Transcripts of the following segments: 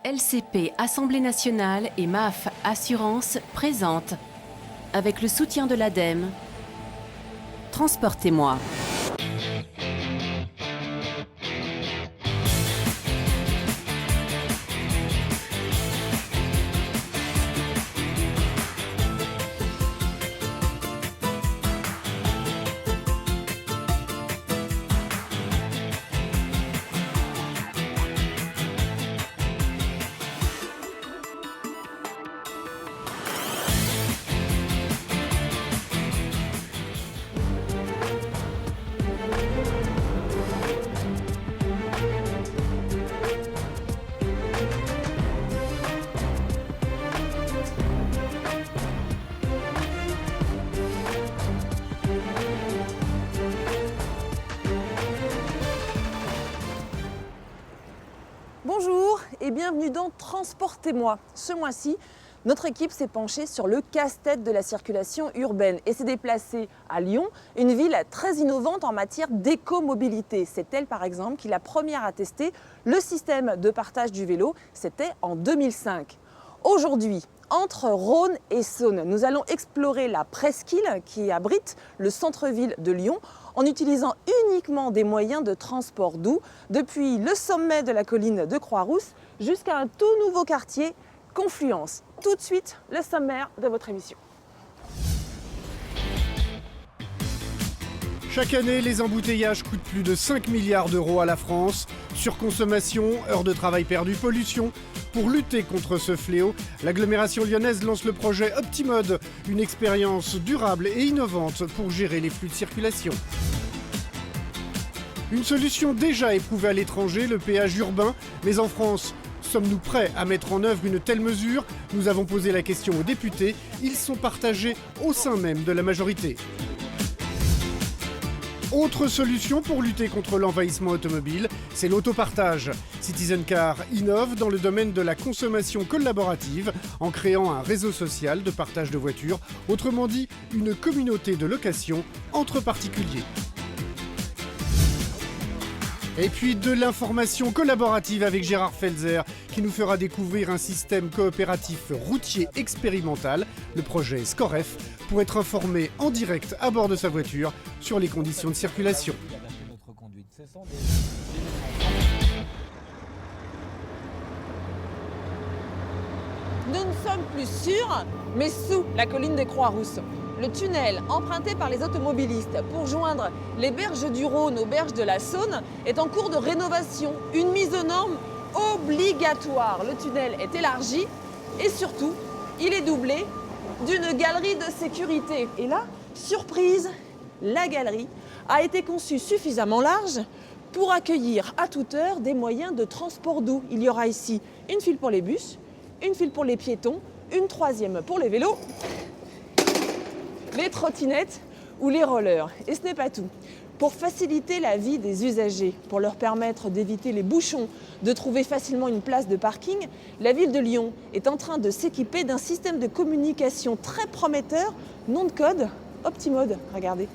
LCP Assemblée nationale et MAF Assurance présentent, avec le soutien de l'ADEME, Transportez-moi. Bonjour et bienvenue dans Transportez-moi. Ce mois-ci, notre équipe s'est penchée sur le casse-tête de la circulation urbaine et s'est déplacée à Lyon, une ville très innovante en matière d'écomobilité. C'est elle par exemple qui est la première à tester le système de partage du vélo, c'était en 2005. Aujourd'hui, entre Rhône et Saône, nous allons explorer la presqu'île qui abrite le centre-ville de Lyon en utilisant uniquement des moyens de transport doux, depuis le sommet de la colline de Croix-Rousse jusqu'à un tout nouveau quartier, Confluence. Tout de suite, le sommaire de votre émission. Chaque année, les embouteillages coûtent plus de 5 milliards d'euros à la France. Surconsommation, heures de travail perdues, pollution. Pour lutter contre ce fléau, l'agglomération lyonnaise lance le projet Optimode, une expérience durable et innovante pour gérer les flux de circulation. Une solution déjà éprouvée à l'étranger, le péage urbain, mais en France, sommes-nous prêts à mettre en œuvre une telle mesure? Nous avons posé la question aux députés, ils sont partagés au sein même de la majorité. Autre solution pour lutter contre l'envahissement automobile, c'est l'autopartage. Citizen Car innove dans le domaine de la consommation collaborative en créant un réseau social de partage de voitures, autrement dit une communauté de location entre particuliers. Et puis de l'information collaborative avec Gérard Felzer qui nous fera découvrir un système coopératif routier expérimental, le projet Scoref, pour être informé en direct à bord de sa voiture sur les conditions de circulation. Nous ne sommes plus sur, mais sous la colline des Croix-Rousse. Le tunnel emprunté par les automobilistes pour joindre les berges du Rhône aux berges de la Saône est en cours de rénovation, une mise aux normes obligatoire. Le tunnel est élargi et surtout, il est doublé d'une galerie de sécurité. Et là, surprise, la galerie a été conçue suffisamment large pour accueillir à toute heure des moyens de transport doux. Il y aura ici une file pour les bus, une file pour les piétons, une troisième pour les vélos, les trottinettes ou les rollers. Et ce n'est pas tout. Pour faciliter la vie des usagers, pour leur permettre d'éviter les bouchons, de trouver facilement une place de parking, la ville de Lyon est en train de s'équiper d'un système de communication très prometteur, nom de code, Optimode. Regardez.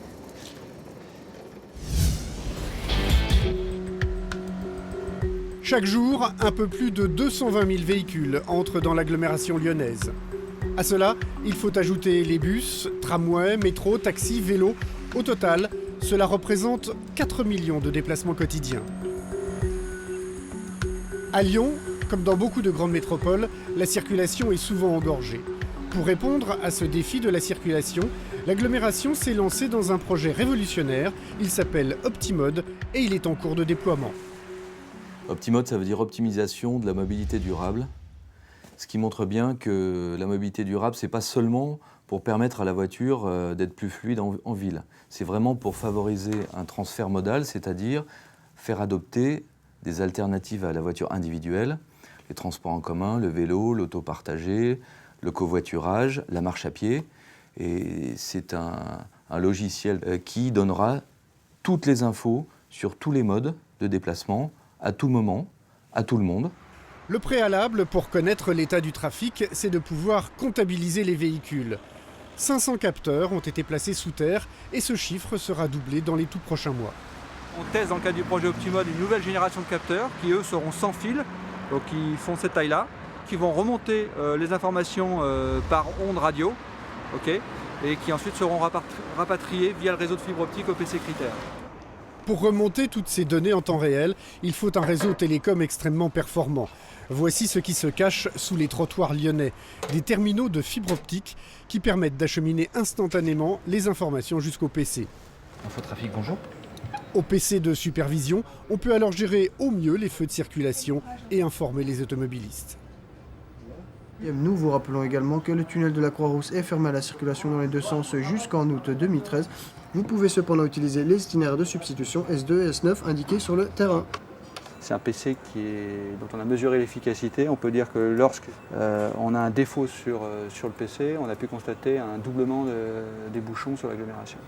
Chaque jour, un peu plus de 220 000 véhicules entrent dans l'agglomération lyonnaise. À cela, il faut ajouter les bus, tramways, métros, taxis, vélos. Au total, cela représente 4 millions de déplacements quotidiens. À Lyon, comme dans beaucoup de grandes métropoles, la circulation est souvent engorgée. Pour répondre à ce défi de la circulation, l'agglomération s'est lancée dans un projet révolutionnaire. Il s'appelle Optimode et il est en cours de déploiement. Optimode, ça veut dire optimisation de la mobilité durable. Ce qui montre bien que la mobilité durable, ce n'est pas seulement pour permettre à la voiture d'être plus fluide en ville. C'est vraiment pour favoriser un transfert modal, c'est-à-dire faire adopter des alternatives à la voiture individuelle, les transports en commun, le vélo, l'auto partagé, le covoiturage, la marche à pied. Et c'est un logiciel qui donnera toutes les infos sur tous les modes de déplacement, à tout moment, à tout le monde. Le préalable pour connaître l'état du trafic, c'est de pouvoir comptabiliser les véhicules. 500 capteurs ont été placés sous terre et ce chiffre sera doublé dans les tout prochains mois. On teste dans le cadre du projet Optimode une nouvelle génération de capteurs qui, eux, seront sans fil donc qui font cette taille-là, qui vont remonter les informations par ondes radio, okay, et qui ensuite seront rapatriées via le réseau de fibre optique au PC Critère. Pour remonter toutes ces données en temps réel, il faut un réseau télécom extrêmement performant. Voici ce qui se cache sous les trottoirs lyonnais. Des terminaux de fibre optique qui permettent d'acheminer instantanément les informations jusqu'au PC. Infotrafic, bonjour. Au PC de supervision, on peut alors gérer au mieux les feux de circulation et informer les automobilistes. Nous vous rappelons également que le tunnel de la Croix-Rousse est fermé à la circulation dans les deux sens jusqu'en août 2013. Vous pouvez cependant utiliser les itinéraires de substitution S2 et S9 indiqués sur le terrain. C'est un PC dont on a mesuré l'efficacité. On peut dire que lorsqu'on a un défaut sur le PC, on a pu constater un doublement des bouchons sur l'agglomération.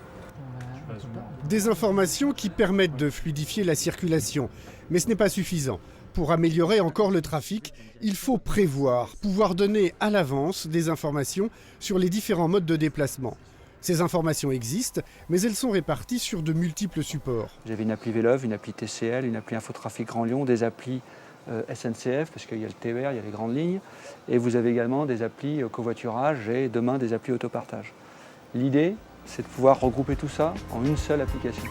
Des informations qui permettent de fluidifier la circulation. Mais ce n'est pas suffisant. Pour améliorer encore le trafic, il faut prévoir, pouvoir donner à l'avance des informations sur les différents modes de déplacement. Ces informations existent, mais elles sont réparties sur de multiples supports. J'avais une appli Vélove, une appli TCL, une appli Infotrafic Grand Lyon, des applis SNCF, parce qu'il y a le TER, il y a les grandes lignes, et vous avez également des applis covoiturage et demain des applis autopartage. L'idée, c'est de pouvoir regrouper tout ça en une seule application.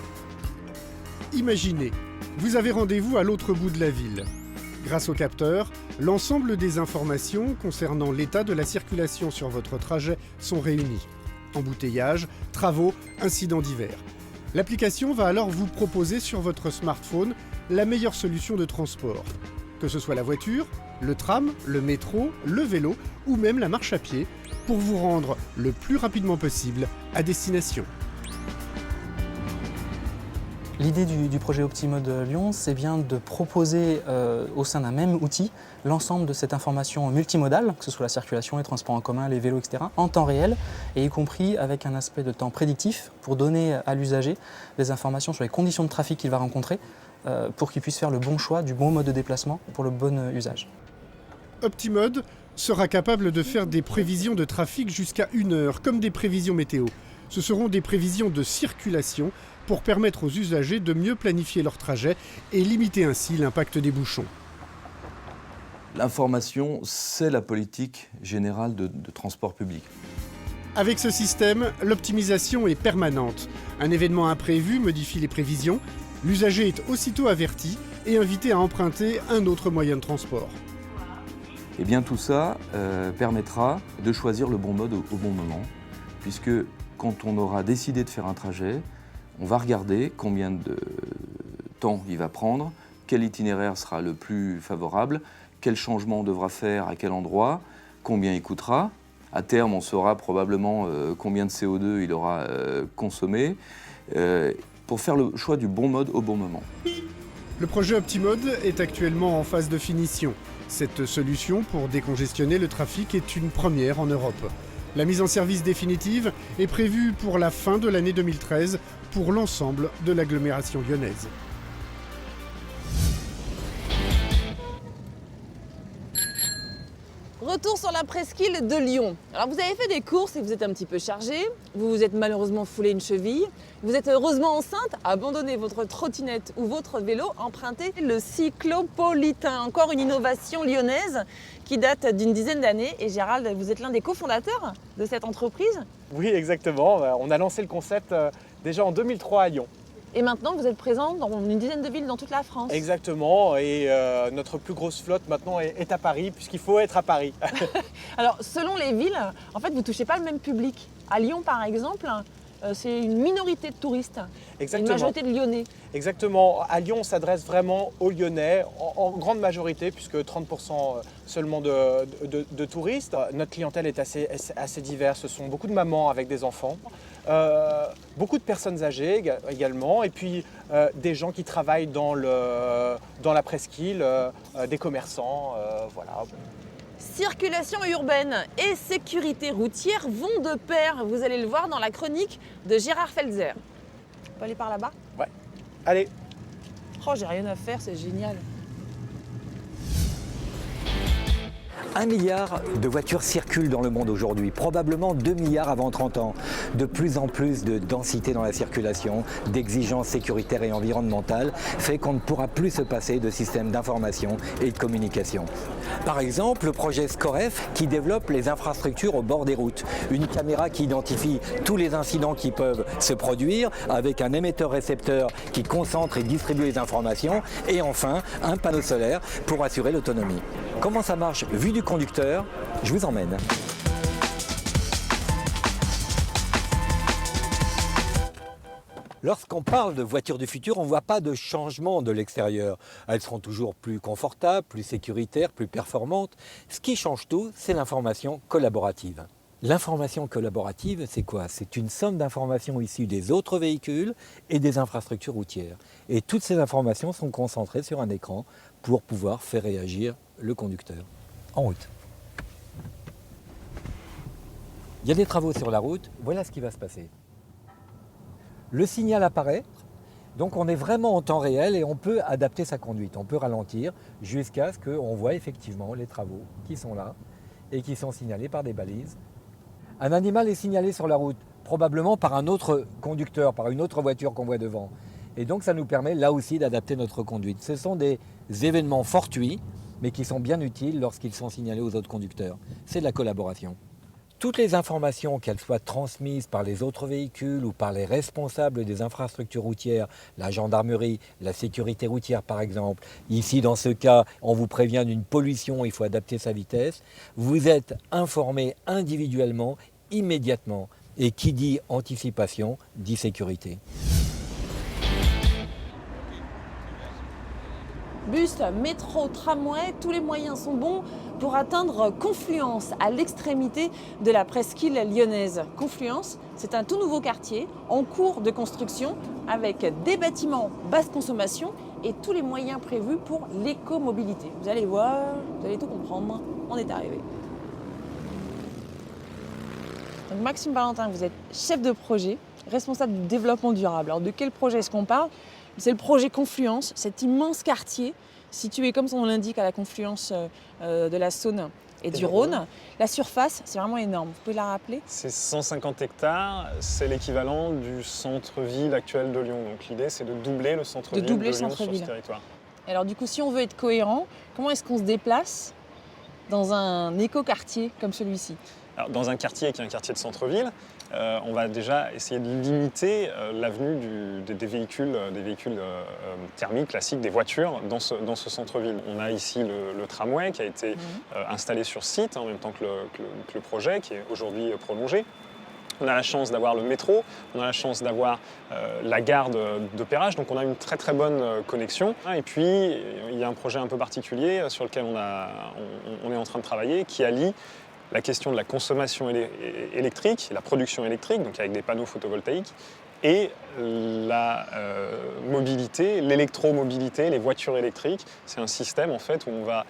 Imaginez, vous avez rendez-vous à l'autre bout de la ville. Grâce au capteur, l'ensemble des informations concernant l'état de la circulation sur votre trajet sont réunies. Embouteillages, travaux, incidents divers. L'application va alors vous proposer sur votre smartphone la meilleure solution de transport. Que ce soit la voiture, le tram, le métro, le vélo ou même la marche à pied, pour vous rendre le plus rapidement possible à destination. L'idée du projet Optimode Lyon, c'est bien de proposer au sein d'un même outil l'ensemble de cette information multimodale, que ce soit la circulation, les transports en commun, les vélos, etc., en temps réel, et y compris avec un aspect de temps prédictif pour donner à l'usager des informations sur les conditions de trafic qu'il va rencontrer pour qu'il puisse faire le bon choix du bon mode de déplacement pour le bon usage. Optimode sera capable de faire des prévisions de trafic jusqu'à 1 heure, comme des prévisions météo. Ce seront des prévisions de circulation pour permettre aux usagers de mieux planifier leur trajet et limiter ainsi l'impact des bouchons. L'information, c'est la politique générale de transport public. Avec ce système, l'optimisation est permanente. Un événement imprévu modifie les prévisions, l'usager est aussitôt averti et invité à emprunter un autre moyen de transport. Et bien tout ça permettra de choisir le bon mode au bon moment, puisque quand on aura décidé de faire un trajet, on va regarder combien de temps il va prendre, quel itinéraire sera le plus favorable, quel changement on devra faire, à quel endroit, combien il coûtera. À terme, on saura probablement combien de CO2 il aura consommé, pour faire le choix du bon mode au bon moment. Le projet Optimode est actuellement en phase de finition. Cette solution pour décongestionner le trafic est une première en Europe. La mise en service définitive est prévue pour la fin de l'année 2013 pour l'ensemble de l'agglomération lyonnaise. Retour sur la presqu'île de Lyon. Alors vous avez fait des courses et vous êtes un petit peu chargé, vous vous êtes malheureusement foulé une cheville, vous êtes heureusement enceinte, abandonnez votre trottinette ou votre vélo, empruntez le cyclopolitain. Encore une innovation lyonnaise qui date d'une dizaine d'années. Et Gérald, vous êtes l'un des cofondateurs de cette entreprise? Oui, exactement. On a lancé le concept déjà en 2003 à Lyon. Et maintenant, vous êtes présent dans une dizaine de villes dans toute la France. Exactement, et notre plus grosse flotte maintenant est à Paris, puisqu'il faut être à Paris. Alors, selon les villes, en fait, vous ne touchez pas le même public. À Lyon, par exemple, c'est une minorité de touristes, Exactement. une majorité de Lyonnais. Exactement. À Lyon, on s'adresse vraiment aux Lyonnais, en grande majorité, puisque 30% seulement de touristes. Notre clientèle est assez diverse. Ce sont beaucoup de mamans avec des enfants. Beaucoup de personnes âgées également, et puis des gens qui travaillent dans la presqu'île, des commerçants, voilà. Circulation urbaine et sécurité routière vont de pair. Vous allez le voir dans la chronique de Gérard Felzer. On peut aller par là-bas? Ouais. Allez. Oh, j'ai rien à faire, c'est génial. 1 milliard de voitures circulent dans le monde aujourd'hui, probablement 2 milliards avant 30 ans. De plus en plus de densité dans la circulation, d'exigences sécuritaires et environnementales, fait qu'on ne pourra plus se passer de systèmes d'information et de communication. Par exemple, le projet SCOREF qui développe les infrastructures au bord des routes. Une caméra qui identifie tous les incidents qui peuvent se produire avec un émetteur-récepteur qui concentre et distribue les informations. Et enfin, un panneau solaire pour assurer l'autonomie. Comment ça marche vu du conducteur? Je vous emmène. Lorsqu'on parle de voitures du futur, on ne voit pas de changement de l'extérieur. Elles seront toujours plus confortables, plus sécuritaires, plus performantes. Ce qui change tout, c'est l'information collaborative. L'information collaborative, c'est quoi? C'est une somme d'informations issues des autres véhicules et des infrastructures routières. Et toutes ces informations sont concentrées sur un écran pour pouvoir faire réagir le conducteur en route. Il y a des travaux sur la route, voilà ce qui va se passer. Le signal apparaît, donc on est vraiment en temps réel et on peut adapter sa conduite, on peut ralentir jusqu'à ce qu'on voit effectivement les travaux qui sont là et qui sont signalés par des balises. Un animal est signalé sur la route, probablement par un autre conducteur, par une autre voiture qu'on voit devant. Et donc ça nous permet là aussi d'adapter notre conduite. Ce sont des événements fortuits, mais qui sont bien utiles lorsqu'ils sont signalés aux autres conducteurs. C'est de la collaboration. Toutes les informations, qu'elles soient transmises par les autres véhicules ou par les responsables des infrastructures routières, la gendarmerie, la sécurité routière par exemple, ici dans ce cas, on vous prévient d'une pollution, il faut adapter sa vitesse, vous êtes informé individuellement, immédiatement. Et qui dit anticipation, dit sécurité. Bus, métro, tramway, tous les moyens sont bons pour atteindre Confluence, à l'extrémité de la presqu'île lyonnaise. Confluence, c'est un tout nouveau quartier en cours de construction avec des bâtiments basse consommation et tous les moyens prévus pour l'écomobilité. Vous allez voir, vous allez tout comprendre, on est arrivé. Donc Maxime Valentin, vous êtes chef de projet, responsable du développement durable. Alors de quel projet est-ce qu'on parle? C'est le projet Confluence, cet immense quartier situé, comme son nom l'indique, à la confluence de la Saône et du Rhône. La surface, c'est vraiment énorme. Vous pouvez la rappeler? C'est 150 hectares, c'est l'équivalent du centre-ville actuel de Lyon. Donc l'idée, c'est de doubler le centre-ville de Lyon sur ce territoire. Et alors du coup, si on veut être cohérent, comment est-ce qu'on se déplace dans un écoquartier comme celui-ci? Alors, dans un quartier qui est un quartier de centre-ville, on va déjà essayer de limiter l'avenue des véhicules thermiques classiques, des voitures dans ce centre-ville. On a ici le tramway qui a été installé sur site en même temps que le projet qui est aujourd'hui prolongé. On a la chance d'avoir le métro, on a la chance d'avoir la gare de Perrache, donc on a une très très bonne connexion. Et puis il y a un projet un peu particulier sur lequel on est en train de travailler qui allie la question de la consommation électrique, la production électrique, donc avec des panneaux photovoltaïques, et la mobilité, l'électromobilité, les voitures électriques. C'est un système en fait où on va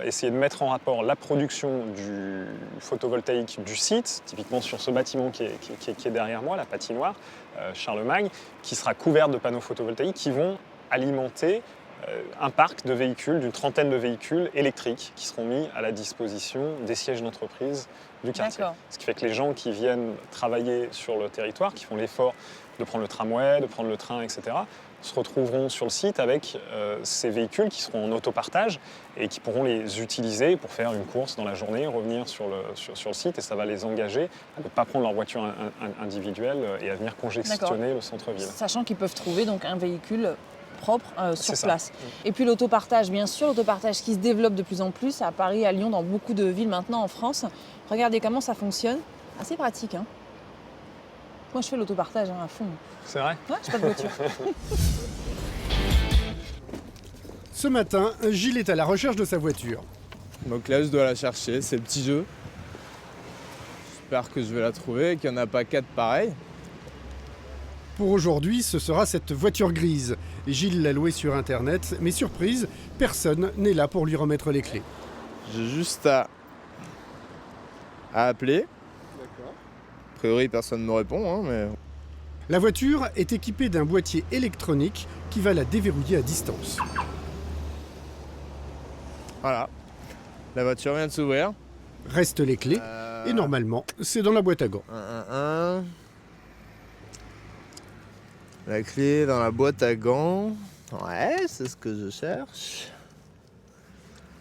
essayer de mettre en rapport la production du photovoltaïque du site, typiquement sur ce bâtiment qui est derrière moi, la patinoire Charlemagne, qui sera couverte de panneaux photovoltaïques qui vont alimenter un parc de véhicules, d'une trentaine de véhicules électriques qui seront mis à la disposition des sièges d'entreprise du quartier. Ce qui fait que les gens qui viennent travailler sur le territoire, qui font l'effort de prendre le tramway, de prendre le train, etc., se retrouveront sur le site avec ces véhicules qui seront en autopartage et qui pourront les utiliser pour faire une course dans la journée, revenir sur le site, et ça va les engager à ne pas prendre leur voiture individuelle et à venir congestionner le centre-ville. Sachant qu'ils peuvent trouver donc un véhicule propre sur place. Et puis l'autopartage, bien sûr, l'autopartage qui se développe de plus en plus à Paris, à Lyon, dans beaucoup de villes maintenant en France. Regardez comment ça fonctionne. Assez pratique, hein. Moi, je fais l'autopartage à fond. C'est vrai? Ouais, j'ai pas de voiture. Ce matin, Gilles est à la recherche de sa voiture. Donc là, je dois la chercher, c'est le petit jeu. J'espère que je vais la trouver et qu'il n'y en a pas 4 pareils. Pour aujourd'hui, ce sera cette voiture grise. Gilles l'a louée sur Internet, mais surprise, personne n'est là pour lui remettre les clés. J'ai juste à appeler. D'accord. A priori, personne ne me répond, hein, mais... La voiture est équipée d'un boîtier électronique qui va la déverrouiller à distance. Voilà. La voiture vient de s'ouvrir. Restent les clés et normalement, c'est dans la boîte à gants. La clé dans la boîte à gants. Ouais, c'est ce que je cherche.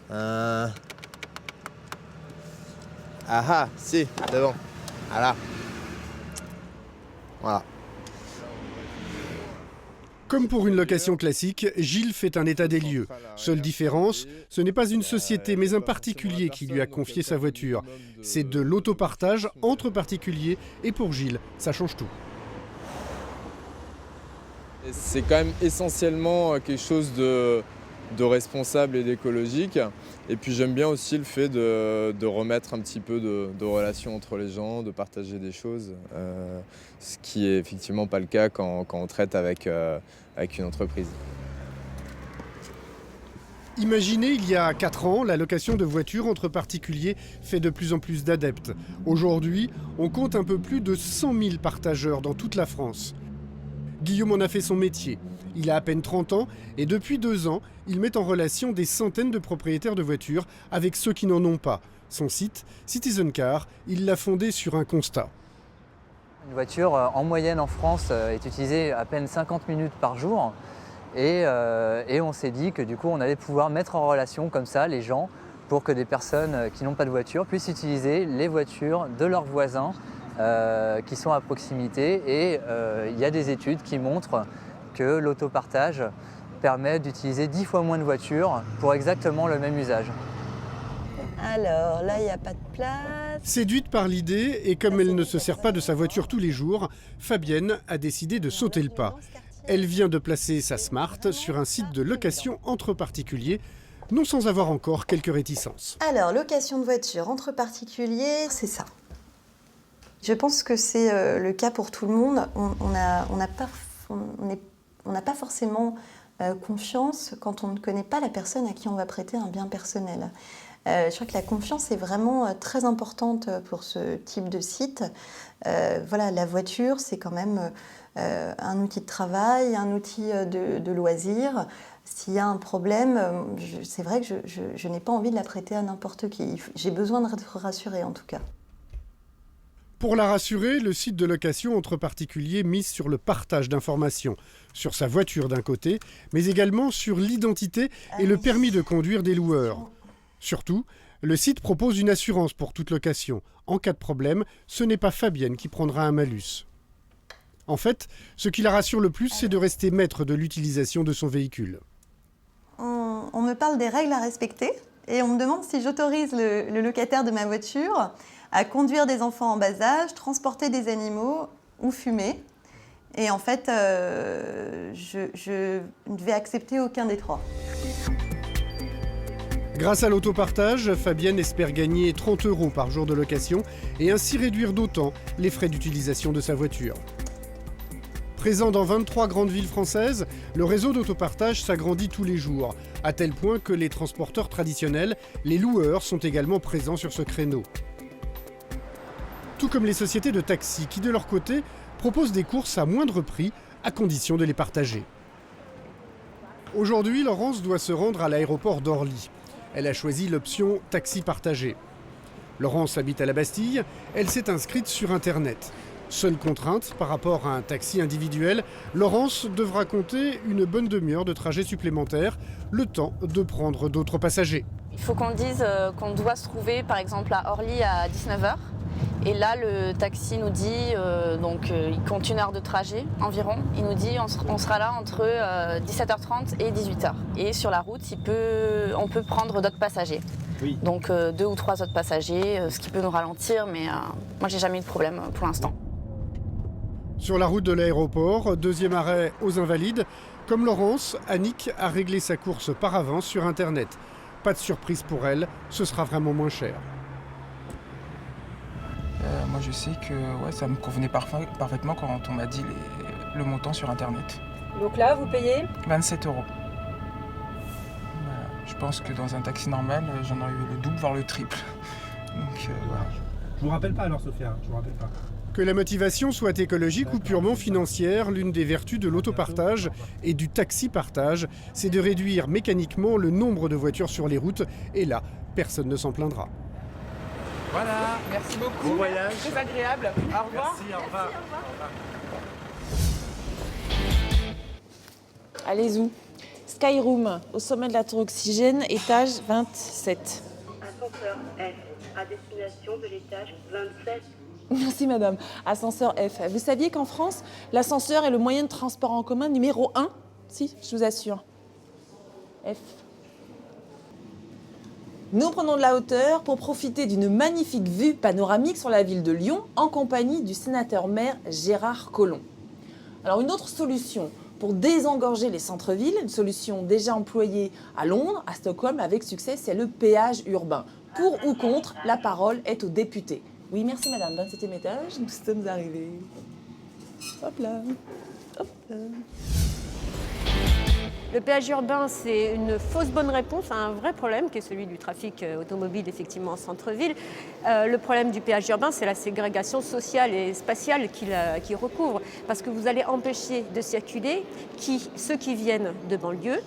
Ah ah, si, c'est bon. Voilà. Voilà. Comme pour une location classique, Gilles fait un état des lieux. Seule différence, ce n'est pas une société mais un particulier qui lui a confié sa voiture. C'est de l'autopartage entre particuliers et pour Gilles, ça change tout. C'est quand même essentiellement quelque chose de responsable et d'écologique. Et puis j'aime bien aussi le fait de remettre un petit peu de relation entre les gens, de partager des choses, ce qui est effectivement pas le cas quand on traite avec une entreprise. Imaginez, il y a 4 ans, la location de voitures entre particuliers fait de plus en plus d'adeptes. Aujourd'hui, on compte un peu plus de 100 000 partageurs dans toute la France. Guillaume en a fait son métier. Il a à peine 30 ans et depuis 2 ans, il met en relation des centaines de propriétaires de voitures avec ceux qui n'en ont pas. Son site, Citizen Car, il l'a fondé sur un constat. Une voiture en moyenne en France est utilisée à peine 50 minutes par jour et on s'est dit que du coup on allait pouvoir mettre en relation comme ça les gens pour que des personnes qui n'ont pas de voiture puissent utiliser les voitures de leurs voisins qui sont à proximité et il y a des études qui montrent que l'autopartage permet d'utiliser 10 fois moins de voitures pour exactement le même usage. Alors là, il n'y a pas de place. Séduite par l'idée, et comme elle ne se sert pas de sa voiture tous les jours, Fabienne a décidé de sauter le pas. Elle vient de placer sa Smart sur un site de location entre particuliers, non sans avoir encore quelques réticences. Alors, location de voiture entre particuliers, c'est ça. Je pense que c'est le cas pour tout le monde. On n'a pas forcément confiance quand on ne connaît pas la personne à qui on va prêter un bien personnel. Je crois que la confiance est vraiment très importante pour ce type de site. Voilà, la voiture, c'est quand même un outil de travail, un outil de loisir. S'il y a un problème, c'est vrai que je n'ai pas envie de la prêter à n'importe qui. J'ai besoin d'être rassurée en tout cas. Pour la rassurer, le site de location entre particuliers mise sur le partage d'informations, sur sa voiture d'un côté, mais également sur l'identité et le permis de conduire des loueurs. Surtout, le site propose une assurance pour toute location. En cas de problème, ce n'est pas Fabienne qui prendra un malus. En fait, ce qui la rassure le plus, c'est de rester maître de l'utilisation de son véhicule. On me parle des règles à respecter et on me demande si j'autorise le locataire de ma voiture à conduire des enfants en bas âge, transporter des animaux ou fumer. Et en fait, je ne vais accepter aucun des trois. Grâce à l'autopartage, Fabienne espère gagner 30 € par jour de location et ainsi réduire d'autant les frais d'utilisation de sa voiture. Présent dans 23 grandes villes françaises, le réseau d'autopartage s'agrandit tous les jours, à tel point que les transporteurs traditionnels, les loueurs, sont également présents sur ce créneau. Tout comme les sociétés de taxi qui, de leur côté, proposent des courses à moindre prix, à condition de les partager. Aujourd'hui, Laurence doit se rendre à l'aéroport d'Orly. Elle a choisi l'option taxi partagé. Laurence habite à la Bastille, elle s'est inscrite sur Internet. Seule contrainte, par rapport à un taxi individuel, Laurence devra compter une bonne demi-heure de trajet supplémentaire, le temps de prendre d'autres passagers. Il faut qu'on dise qu'on doit se trouver par exemple à Orly à 19h. Et là, le taxi nous dit, il compte 1 heure de trajet environ. Il nous dit on sera là entre 17h30 et 18h. Et sur la route, on peut prendre d'autres passagers. Oui. Donc 2 ou 3 autres passagers, ce qui peut nous ralentir, mais moi j'ai jamais eu de problème pour l'instant. Sur la route de l'aéroport, 2e arrêt aux Invalides. Comme Laurence, Annick a réglé sa course par avance sur Internet. Pas de surprise pour elle, ce sera vraiment moins cher. Moi je sais que ça me convenait parfaitement quand on m'a dit le montant sur Internet. Donc là, vous payez 27 €. Voilà. Je pense que dans un taxi normal, j'en aurais eu le double, voire le triple. Donc voilà. Je vous rappelle pas alors Sophia, je vous rappelle pas. Que la motivation soit écologique ou purement financière, l'une des vertus de l'autopartage et du taxi-partage, c'est de réduire mécaniquement le nombre de voitures sur les routes, et là, personne ne s'en plaindra. Voilà, merci beaucoup. Bon voyage. Très agréable. Au revoir. Merci, au revoir. Allez où? Skyroom, au sommet de la tour Oxygène, étage 27. Ascenseur F, à destination de l'étage 27. Merci madame. Ascenseur F. Vous saviez qu'en France, l'ascenseur est le moyen de transport en commun numéro 1? Si, je vous assure. F. Nous prenons de la hauteur pour profiter d'une magnifique vue panoramique sur la ville de Lyon en compagnie du sénateur-maire Gérard Collomb. Alors une autre solution pour désengorger les centres-villes, une solution déjà employée à Londres, à Stockholm avec succès, c'est le péage urbain. Pour ou contre, la parole est aux députés. Oui, merci madame, 27e étage, nous sommes arrivés. Hop là, hop là. Le péage urbain, c'est une fausse bonne réponse à un vrai problème qui est celui du trafic automobile effectivement en centre-ville. Le problème du péage urbain, c'est la ségrégation sociale et spatiale qu'il recouvre. Parce que vous allez empêcher de circuler ceux qui viennent de banlieue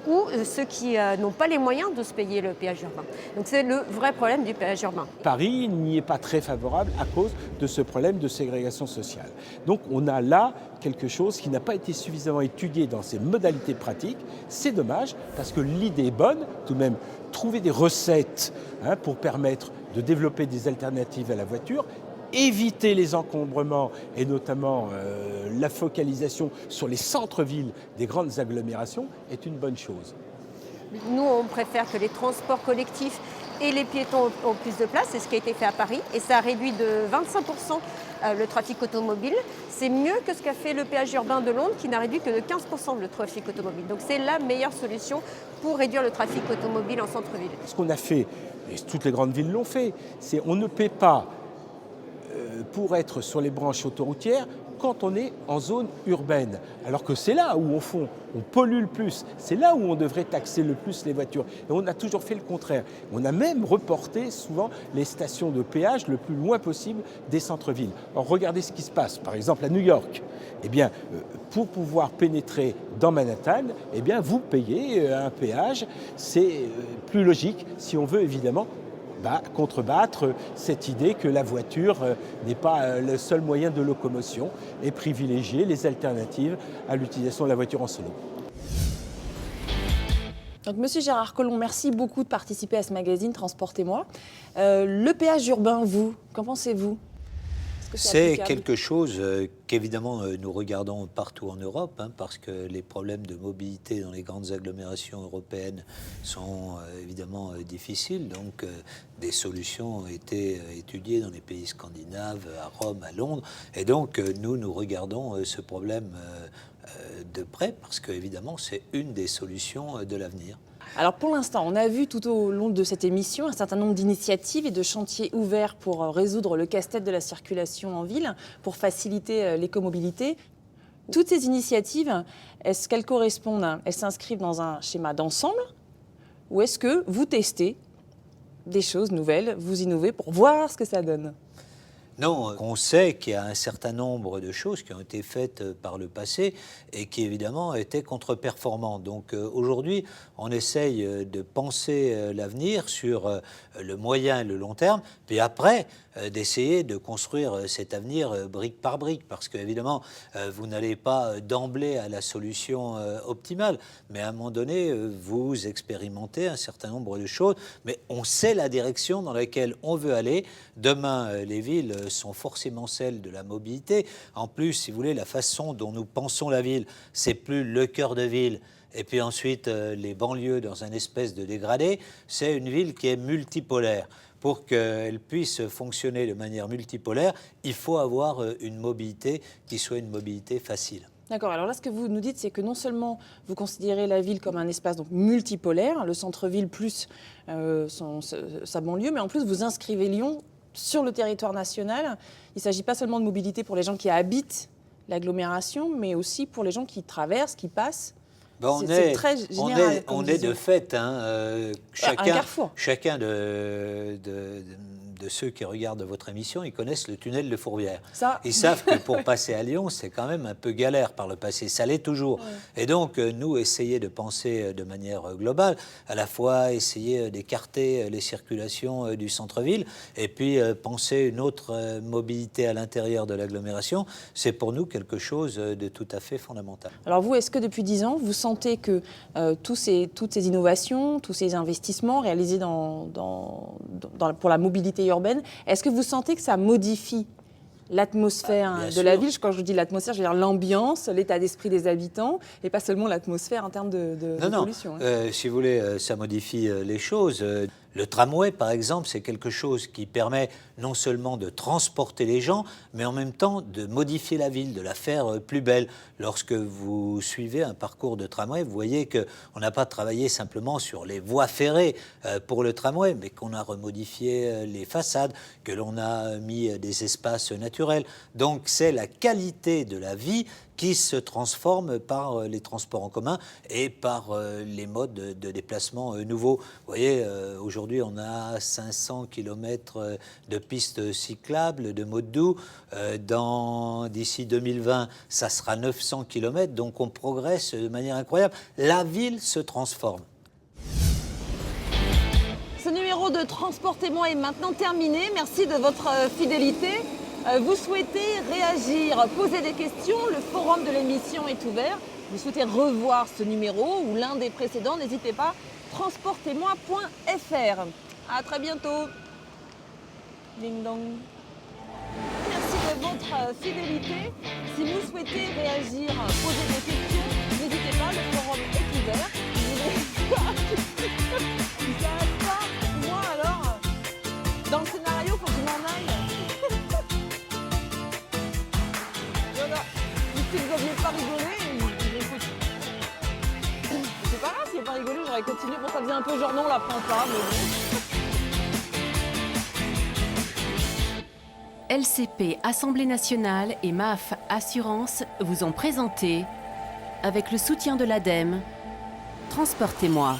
ou ceux qui n'ont pas les moyens de se payer le péage urbain. Donc c'est le vrai problème du péage urbain. Paris n'y est pas très favorable à cause de ce problème de ségrégation sociale. Donc on a là quelque chose qui n'a pas été suffisamment étudié dans ses modalités pratiques. C'est dommage parce que l'idée est bonne, tout de même trouver des recettes pour permettre de développer des alternatives à la voiture, éviter les encombrements et notamment la focalisation sur les centres-villes des grandes agglomérations est une bonne chose. Nous, on préfère que les transports collectifs et les piétons ont plus de place, c'est ce qui a été fait à Paris, et ça a réduit de 25% le trafic automobile. C'est mieux que ce qu'a fait le péage urbain de Londres, qui n'a réduit que de 15% le trafic automobile. Donc c'est la meilleure solution pour réduire le trafic automobile en centre-ville. Ce qu'on a fait, et toutes les grandes villes l'ont fait, c'est on ne paie pas pour être sur les branches autoroutières quand on est en zone urbaine. Alors que c'est là où, au fond, on pollue le plus. C'est là où on devrait taxer le plus les voitures. Et on a toujours fait le contraire. On a même reporté souvent les stations de péage le plus loin possible des centres-villes. Alors regardez ce qui se passe, par exemple à New York. Eh bien, pour pouvoir pénétrer dans Manhattan, eh bien, vous payez un péage. C'est plus logique si on veut évidemment contrebattre cette idée que la voiture n'est pas le seul moyen de locomotion et privilégier les alternatives à l'utilisation de la voiture en solo. Donc, Monsieur Gérard Collomb, merci beaucoup de participer à ce magazine Transportez-moi. Le péage urbain, vous, qu'en pensez-vous? C'est quelque chose qu'évidemment nous regardons partout en Europe, parce que les problèmes de mobilité dans les grandes agglomérations européennes sont évidemment difficiles. Donc des solutions ont été étudiées dans les pays scandinaves, à Rome, à Londres. Et donc nous regardons ce problème de près parce qu'évidemment c'est une des solutions de l'avenir. Alors pour l'instant, on a vu tout au long de cette émission un certain nombre d'initiatives et de chantiers ouverts pour résoudre le casse-tête de la circulation en ville, pour faciliter l'écomobilité. Toutes ces initiatives, est-ce qu'elles correspondent, elles s'inscrivent dans un schéma d'ensemble ou est-ce que vous testez des choses nouvelles, vous innovez pour voir ce que ça donne ? Non, on sait qu'il y a un certain nombre de choses qui ont été faites par le passé et qui évidemment étaient contre-performantes. Donc aujourd'hui, on essaye de penser l'avenir sur le moyen et le long terme, puis après d'essayer de construire cet avenir brique par brique, parce qu'évidemment, vous n'allez pas d'emblée à la solution optimale, mais à un moment donné, vous expérimentez un certain nombre de choses, mais on sait la direction dans laquelle on veut aller. Demain, les villes sont forcément celles de la mobilité. En plus, si vous voulez, la façon dont nous pensons la ville, c'est plus le cœur de ville, et puis ensuite les banlieues dans un espèce de dégradé, c'est une ville qui est multipolaire. Pour qu'elle puisse fonctionner de manière multipolaire, il faut avoir une mobilité qui soit une mobilité facile. D'accord, alors là ce que vous nous dites, c'est que non seulement vous considérez la ville comme un espace donc multipolaire, le centre-ville plus sa banlieue, mais en plus vous inscrivez Lyon sur le territoire national. Il ne s'agit pas seulement de mobilité pour les gens qui habitent l'agglomération, mais aussi pour les gens qui traversent, qui passent. C'est très général. On est de fait, chacun de ceux qui regardent votre émission, ils connaissent le tunnel de Fourvière. Ça. Ils savent que pour passer à Lyon, c'est quand même un peu galère par le passé. Ça l'est toujours. Ouais. Et donc, nous, essayer de penser de manière globale, à la fois essayer d'écarter les circulations du centre-ville et puis penser une autre mobilité à l'intérieur de l'agglomération, c'est pour nous quelque chose de tout à fait fondamental. Alors vous, est-ce que depuis 10 ans, vous sentez que toutes ces innovations, tous ces investissements réalisés pour la mobilité urbaine, est-ce que vous sentez que ça modifie l'atmosphère de la ville? Quand je dis l'atmosphère, je veux dire l'ambiance, l'état d'esprit des habitants, et pas seulement l'atmosphère en termes de pollution. Non. Si vous voulez, ça modifie les choses. Le tramway, par exemple, c'est quelque chose qui permet non seulement de transporter les gens, mais en même temps de modifier la ville, de la faire plus belle. Lorsque vous suivez un parcours de tramway, vous voyez qu'on n'a pas travaillé simplement sur les voies ferrées pour le tramway, mais qu'on a remodifié les façades, que l'on a mis des espaces naturels. Donc c'est la qualité de la vie qui se transforme par les transports en commun et par les modes de déplacement nouveaux. Vous voyez, aujourd'hui, on a 500 km de pistes cyclables, de modes doux. D'ici 2020, ça sera 900 km, donc on progresse de manière incroyable. La ville se transforme. Ce numéro de Transportez-moi est maintenant terminé. Merci de votre fidélité. Vous souhaitez réagir, poser des questions, le forum de l'émission est ouvert. Vous souhaitez revoir ce numéro ou l'un des précédents, n'hésitez pas, transportez-moi.fr. À très bientôt. Ding dong. Merci de votre fidélité. Si vous souhaitez réagir, poser des questions, n'hésitez pas, le forum est ouvert. Il s'arrête pas. Moi alors, dans le scénario, faut que je m'en aille. Si vous n'aviez pas rigolé, c'est pas grave, s'il n'y a pas rigolé, j'aurais continué. Bon, ça faisait un peu genre non, on la prend pas, mais bon. LCP Assemblée nationale et MAF Assurance vous ont présenté, avec le soutien de l'ADEME, Transportez-moi.